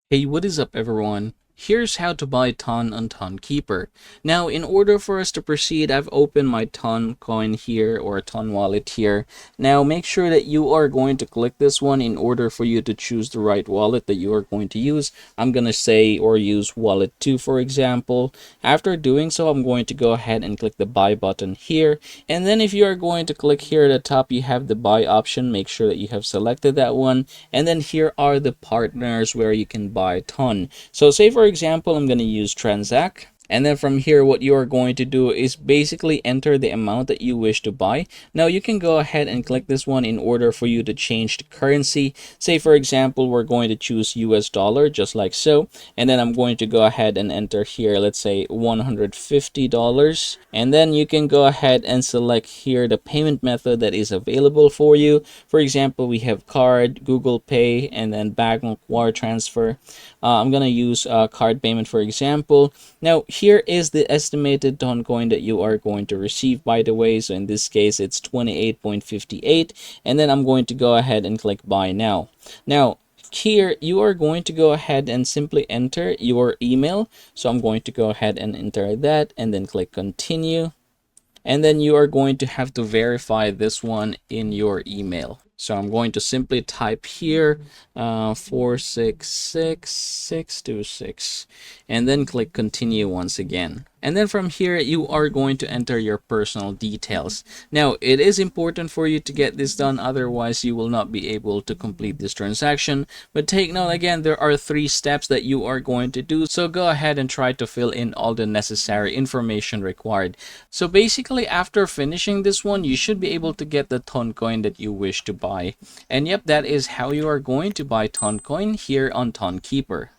Hey, what is up everyone? Here's how to buy Ton on Tonkeeper. Now, in order for us to proceed, I've opened my Ton coin here or Ton wallet here. Now, make sure that you are going to click this one in order for you to choose the right wallet that you are going to use. I'm going to say or use wallet 2 for example. After doing so, I'm going to go ahead and click the buy button here. And then if you are going to click here at the top, you have the buy option. Make sure that you have selected that one. And then here are the partners where you can buy Ton. So say for example, I'm going to use Transact. And then from here, what you are going to do is basically enter the amount that you wish to buy. Now you can go ahead and click this one in order for you to change the currency. Say for example, we're going to choose US dollar just like so. And then I'm going to go ahead and enter here, let's say $150. And then you can go ahead and select here the payment method that is available for you. For example, we have card, Google Pay, and then bank wire transfer. I'm going to use card payment for example. Now, here is the estimated Ton coin that you are going to receive, by the way. So in this case, it's 28.58. And then I'm going to go ahead and click buy now. Now, here you are going to go ahead and simply enter your email. So I'm going to go ahead and enter that and then click continue. And then you are going to have to verify this one in your email. So I'm going to simply type here 466626 and then click continue once again. And then from here, you are going to enter your personal details. Now, it is important for you to get this done, otherwise you will not be able to complete this transaction. But take note again, there are 3 steps that you are going to do. So go ahead and try to fill in all the necessary information required. So basically, after finishing this one, you should be able to get the Ton coin that you wish to buy. And yep, that is how you are going to buy Ton coin here on Tonkeeper.